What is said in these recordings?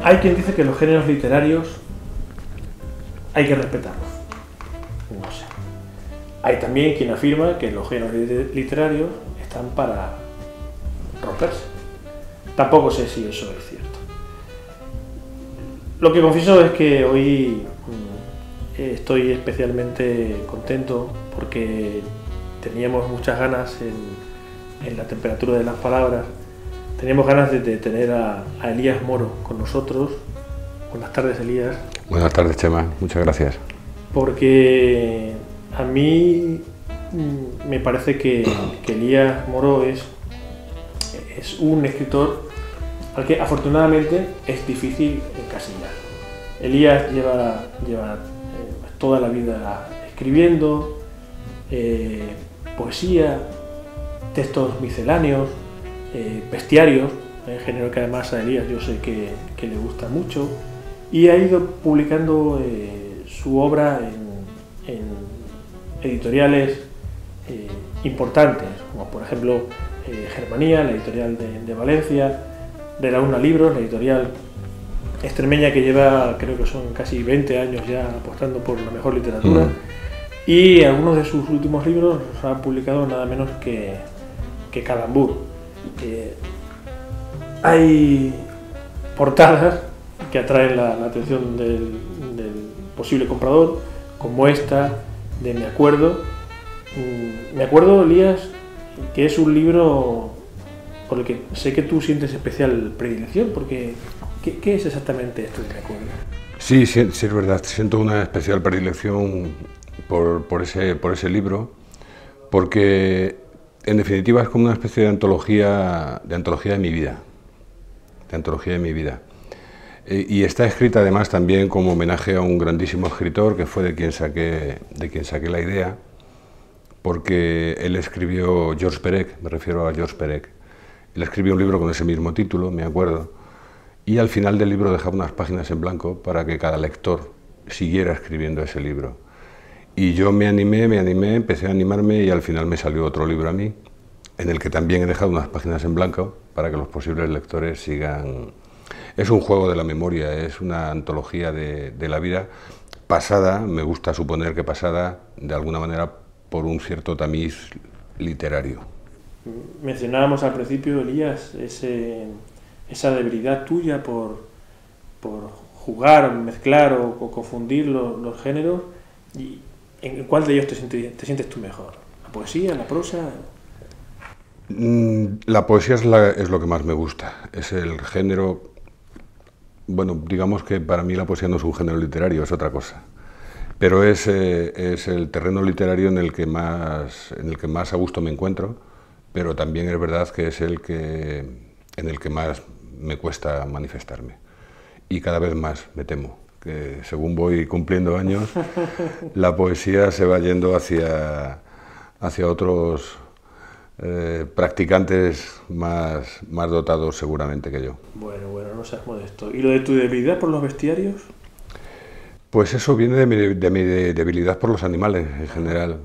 Hay quien dice que los géneros literarios hay que respetarlos. No sé. Hay también quien afirma que los géneros literarios están para romperse. Tampoco sé si eso es cierto. Lo que confieso es que hoy estoy especialmente contento porque teníamos muchas ganas en la temperatura de las palabras. Teníamos ganas de tener a Elías Moro con nosotros. Buenas tardes, Elías. Buenas tardes, Chema. Muchas gracias. Porque a mí me parece que Elías Moro es un escritor al que afortunadamente es difícil encasillar. Elías lleva toda la vida escribiendo poesía, textos misceláneos, bestiarios, género que además a Elías yo sé que le gusta mucho, y ha ido publicando su obra en editoriales importantes, como por ejemplo Germanía, la editorial de Valencia, de la Una Libros, la editorial extremeña que lleva, creo que son casi 20 años ya apostando por la mejor literatura, y algunos de sus últimos libros los ha publicado nada menos que Calambur. Hay portadas que atraen la atención del posible comprador, como esta de Me Acuerdo. Me acuerdo, Elías, que es un libro por el que sé que tú sientes especial predilección, porque ¿qué es exactamente esto de Me Acuerdo? Sí, es verdad. Siento una especial predilección por ese libro, porque en definitiva es como una especie de antología de mi vida. Y está escrita además también como homenaje a un grandísimo escritor que fue de quien saqué la idea, porque él escribió, Georges Perec, me refiero a Georges Perec. Él escribió un libro con ese mismo título, Me Acuerdo, y al final del libro dejaba unas páginas en blanco para que cada lector siguiera escribiendo ese libro. Y yo me animé, empecé a animarme y al final me salió otro libro a mí, en el que también he dejado unas páginas en blanco para que los posibles lectores sigan. Es un juego de la memoria, es una antología de la vida pasada, me gusta suponer que pasada de alguna manera por un cierto tamiz literario. Mencionábamos al principio, Elías, esa debilidad tuya por jugar, mezclar o confundir los géneros. ¿Y en cuál de ellos te sientes tú mejor? ¿La poesía, la prosa? La poesía es lo que más me gusta, es el género. Bueno, digamos que para mí la poesía no es un género literario, es otra cosa. Pero es el terreno literario en el que más a gusto me encuentro, pero también es verdad que es en el que más me cuesta manifestarme. Y cada vez más, me temo, que según voy cumpliendo años, la poesía se va yendo hacia otros practicantes más dotados seguramente que yo. Bueno, no seas modesto. ¿Y lo de tu debilidad por los bestiarios? Pues eso viene de mi debilidad por los animales en general.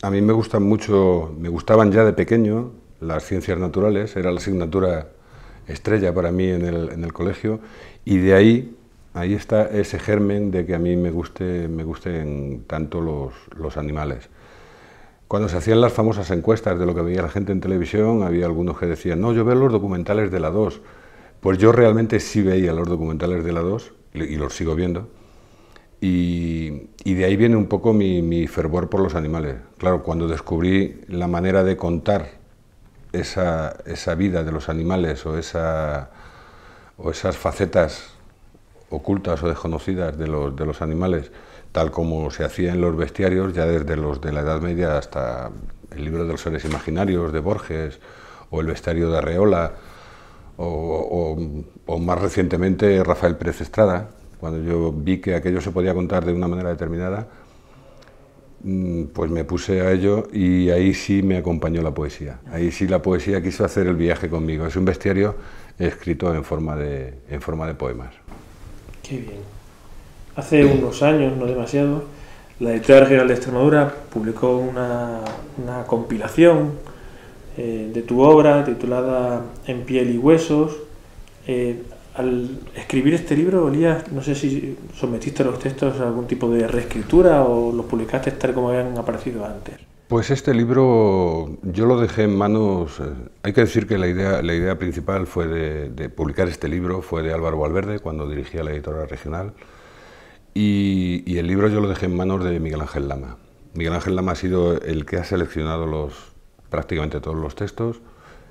A mí me gustaban ya de pequeño las ciencias naturales, era la asignatura estrella para mí en el colegio, y de ahí está ese germen de que a mí me gusten tanto los animales. Cuando se hacían las famosas encuestas de lo que veía la gente en televisión, había algunos que decían, no, yo veo los documentales de la 2. Pues yo realmente sí veía los documentales de la 2 y los sigo viendo. Y de ahí viene un poco mi fervor por los animales. Claro, cuando descubrí la manera de contar esa vida de los animales o esas facetas ocultas o desconocidas de los animales, tal como se hacía en los bestiarios, ya desde los de la Edad Media hasta el libro de los seres imaginarios de Borges, o el bestiario de Arreola, o más recientemente Rafael Pérez Estrada. Cuando yo vi que aquello se podía contar de una manera determinada, pues me puse a ello y ahí sí me acompañó la poesía. Ahí sí la poesía quiso hacer el viaje conmigo. Es un bestiario escrito en forma de poemas. Qué bien. Hace unos años, no demasiado, la Editorial Regional de Extremadura publicó una compilación de tu obra titulada En piel y huesos. al escribir este libro, Elías, no sé si sometiste los textos a algún tipo de reescritura o los publicaste tal como habían aparecido antes. Pues este libro yo lo dejé en manos, hay que decir que la idea principal fue de publicar este libro, fue de Álvaro Valverde cuando dirigía la editorial regional, y el libro yo lo dejé en manos de Miguel Ángel Lama. Miguel Ángel Lama ha sido el que ha seleccionado prácticamente todos los textos.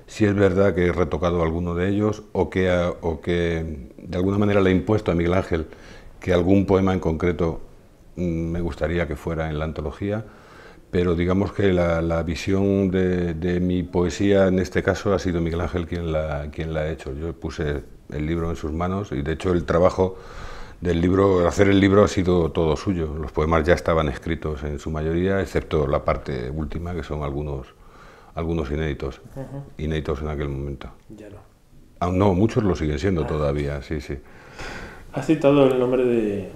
Si es verdad que he retocado alguno de ellos o que de alguna manera le he impuesto a Miguel Ángel que algún poema en concreto me gustaría que fuera en la antología, pero digamos que la visión de mi poesía en este caso ha sido Miguel Ángel quien la ha hecho. Yo puse el libro en sus manos y de hecho el trabajo del libro, hacer el libro ha sido todo suyo. Los poemas ya estaban escritos en su mayoría, excepto la parte última, que son algunos inéditos, inéditos en aquel momento. Ya no. Aún no, muchos lo siguen siendo todavía, sí, sí. Has citado el nombre de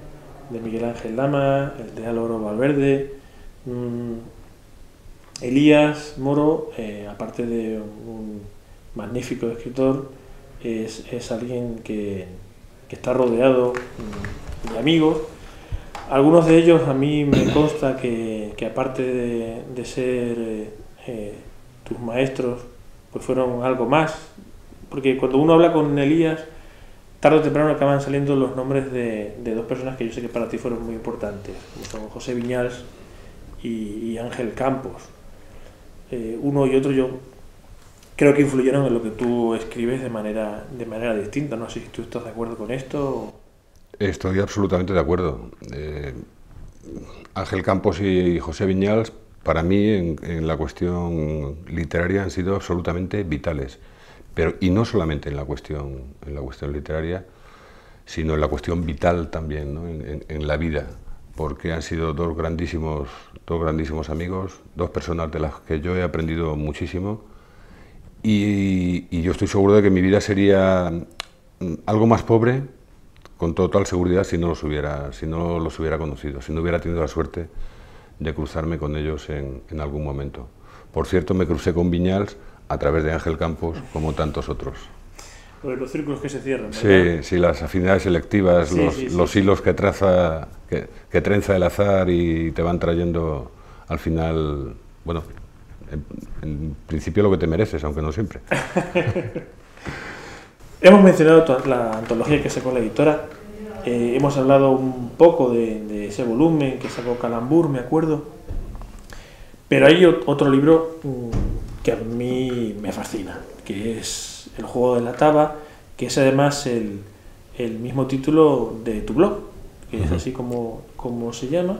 Miguel Ángel Lama, el de Álvaro Valverde. Elías Moro, aparte de un magnífico escritor, es alguien que está rodeado de amigos. Algunos de ellos a mí me consta que aparte de ser tus maestros, pues fueron algo más, porque cuando uno habla con Elías, tarde o temprano acaban saliendo los nombres de dos personas que yo sé que para ti fueron muy importantes, como son José Viñals y Ángel Campos. Uno y otro yo creo que influyeron en lo que tú escribes de manera distinta. No sé si tú estás de acuerdo con esto. Estoy absolutamente de acuerdo. Ángel Campos y José Viñals, para mí, en la cuestión literaria han sido absolutamente vitales. Y no solamente en la cuestión literaria, sino en la cuestión vital también, ¿no? en la vida, porque han sido dos grandísimos amigos, dos personas de las que yo he aprendido muchísimo. Y yo estoy seguro de que mi vida sería algo más pobre, con total seguridad, si no los hubiera conocido, si no hubiera tenido la suerte de cruzarme con ellos en algún momento. Por cierto, me crucé con Viñals a través de Ángel Campos, como tantos otros. Los círculos que se cierran, ¿verdad? Sí, las afinidades selectivas, los hilos que trenza el azar y te van trayendo al final, bueno, en principio lo que te mereces, aunque no siempre. Hemos mencionado la antología que sacó la editora, hemos hablado un poco de ese volumen que sacó Calambur, me acuerdo, pero hay otro libro que a mí me fascina, que es El juego de la taba, que es además el mismo título de tu blog, que es así como se llama.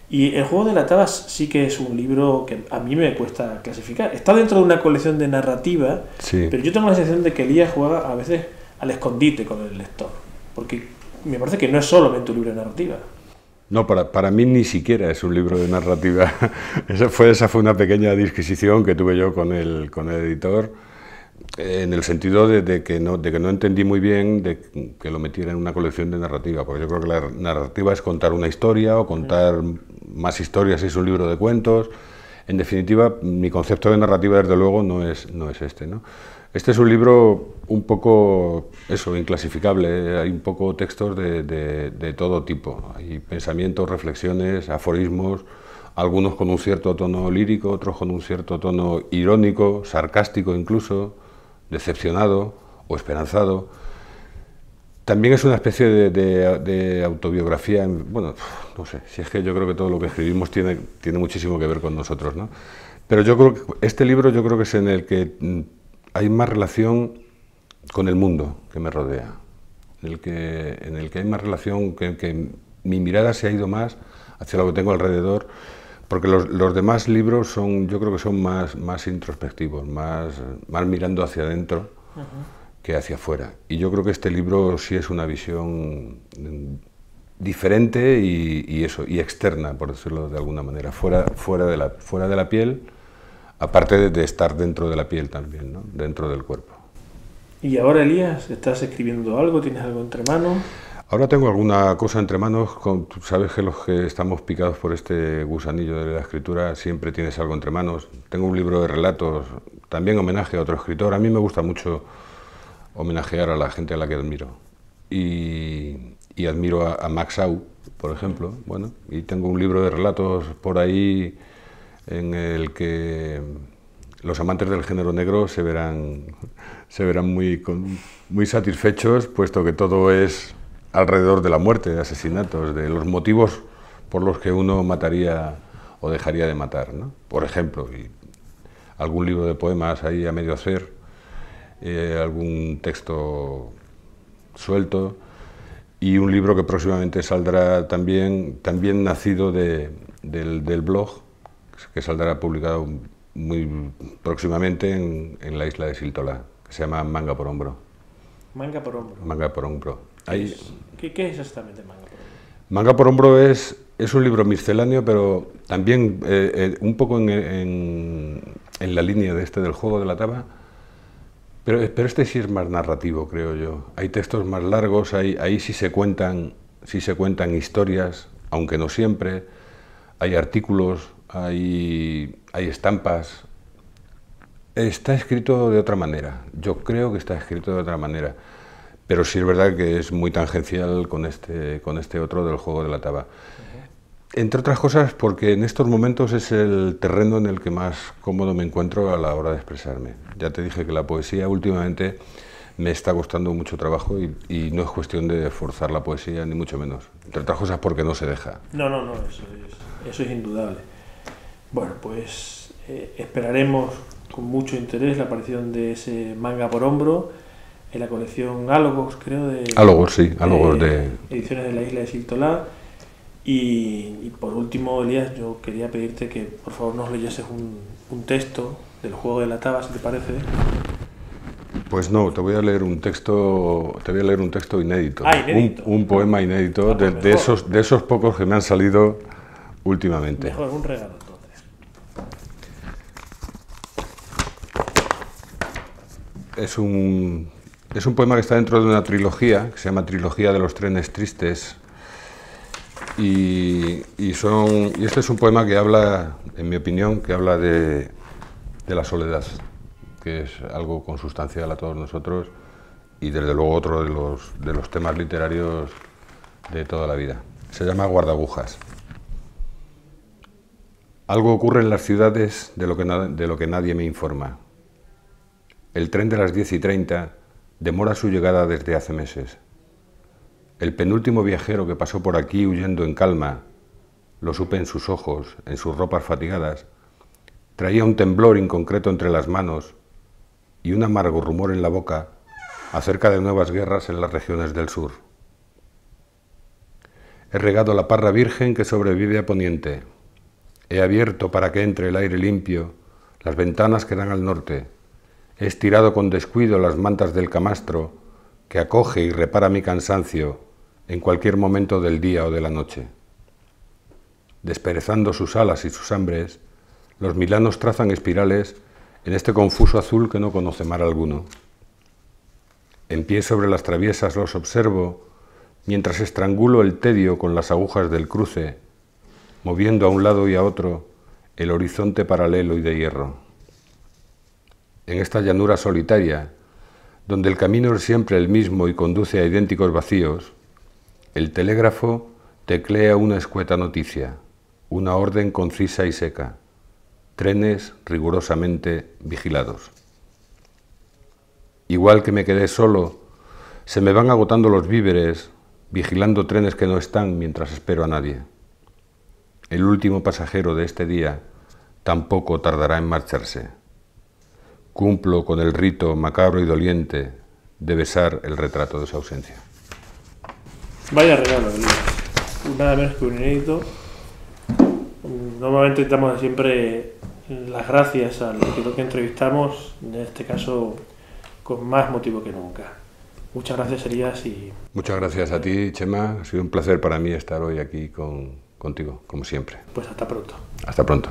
Y El juego de la taba sí que es un libro que a mí me cuesta clasificar. Está dentro de una colección de narrativa, sí, pero yo tengo la sensación de que Elías juega a veces al escondite con el lector, porque me parece que no es solamente un libro de narrativa. No, para mí ni siquiera es un libro de narrativa. Esa fue una pequeña disquisición que tuve yo con el editor, en el sentido de que no entendí muy bien de que lo metiera en una colección de narrativa, porque yo creo que la narrativa es contar una historia o contar más historias si es un libro de cuentos. En definitiva, mi concepto de narrativa, desde luego, no es este, ¿no? Este es un libro un poco, inclasificable, hay un poco textos de todo tipo. Hay pensamientos, reflexiones, aforismos, algunos con un cierto tono lírico, otros con un cierto tono irónico, sarcástico incluso, decepcionado o esperanzado. También es una especie de autobiografía, bueno, no sé, si es que yo creo que todo lo que escribimos tiene muchísimo que ver con nosotros, ¿no? Pero yo creo que este libro es en el que hay más relación con el mundo que me rodea, en el que hay más relación, que mi mirada se ha ido más hacia lo que tengo alrededor, porque los demás libros yo creo que son más introspectivos, más mirando hacia adentro que hacia afuera. Y yo creo que este libro sí es una visión diferente y externa, por decirlo de alguna manera, fuera de la piel, aparte de estar dentro de la piel también, ¿no? Dentro del cuerpo. ¿Y ahora, Elías, estás escribiendo algo? ¿Tienes algo entre manos? Ahora tengo alguna cosa entre manos. Tú sabes que los que estamos picados por este gusanillo de la escritura siempre tienes algo entre manos. Tengo un libro de relatos, también homenaje a otro escritor. A mí me gusta mucho homenajear a la gente a la que admiro. y admiro a Max Au, por ejemplo. Bueno, y tengo un libro de relatos por ahí en el que los amantes del género negro se verán muy satisfechos, puesto que todo es alrededor de la muerte, de asesinatos, de los motivos por los que uno mataría o dejaría de matar, ¿no? Por ejemplo, y algún libro de poemas ahí a medio hacer, algún texto suelto, y un libro que próximamente saldrá también nacido del blog, que saldrá publicado muy próximamente en la isla de Siltola, que se llama Manga por Hombro. Manga por Hombro. Manga por Hombro. ¿Qué es exactamente Manga por Hombro? Manga por Hombro es un libro misceláneo, pero también un poco en la línea de del juego de la taba, pero este sí es más narrativo, creo yo. Hay textos más largos, ahí sí se cuentan historias, aunque no siempre. Hay artículos, hay estampas. Está escrito de otra manera, yo creo que está escrito de otra manera, pero sí es verdad que es muy tangencial con este otro del juego de la taba. Entre otras cosas porque en estos momentos es el terreno en el que más cómodo me encuentro a la hora de expresarme. Ya te dije que la poesía últimamente me está costando mucho trabajo y no es cuestión de forzar la poesía, ni mucho menos. Entre otras cosas porque no se deja. No, eso es indudable. Bueno, pues esperaremos con mucho interés la aparición de ese Manga por Hombro en la colección Álogos, creo, Álogos, sí, Álogos de Ediciones de la Isla de Siltola. Y por último, Elías, yo quería pedirte que por favor nos leyeses un texto del juego de la taba, si te parece. Pues no, te voy a leer un texto inédito. Inédito. Un poema inédito de esos pocos que me han salido últimamente. Mejor, un regalo entonces. Es un poema que está dentro de una trilogía que se llama Trilogía de los Trenes Tristes. Y este es un poema que habla, en mi opinión, que habla de la soledad, que es algo consustancial a todos nosotros y desde luego otro de los temas literarios de toda la vida. Se llama Guardabujas. Algo ocurre en las ciudades de lo que nadie me informa. El tren de las 10:30 demora su llegada desde hace meses. El penúltimo viajero que pasó por aquí huyendo en calma, lo supe en sus ojos, en sus ropas fatigadas, traía un temblor inconcreto entre las manos y un amargo rumor en la boca acerca de nuevas guerras en las regiones del sur. He regado la parra virgen que sobrevive a poniente. He abierto para que entre el aire limpio las ventanas que dan al norte. He estirado con descuido las mantas del camastro que acoge y repara mi cansancio en cualquier momento del día o de la noche. Desperezando sus alas y sus hambres, los milanos trazan espirales en este confuso azul que no conoce mar alguno. En pie sobre las traviesas los observo, mientras estrangulo el tedio con las agujas del cruce, moviendo a un lado y a otro el horizonte paralelo y de hierro. En esta llanura solitaria, donde el camino es siempre el mismo y conduce a idénticos vacíos, el telégrafo teclea una escueta noticia, una orden concisa y seca, trenes rigurosamente vigilados. Igual que me quedé solo, se me van agotando los víveres, vigilando trenes que no están mientras espero a nadie. El último pasajero de este día tampoco tardará en marcharse. Cumplo con el rito macabro y doliente de besar el retrato de su ausencia. Vaya regalo, Elías. Nada menos que un inédito. Normalmente damos siempre las gracias al que entrevistamos, en este caso con más motivo que nunca. Muchas gracias, Elías. Muchas gracias a ti, Chema. Ha sido un placer para mí estar hoy aquí contigo, como siempre. Pues hasta pronto. Hasta pronto.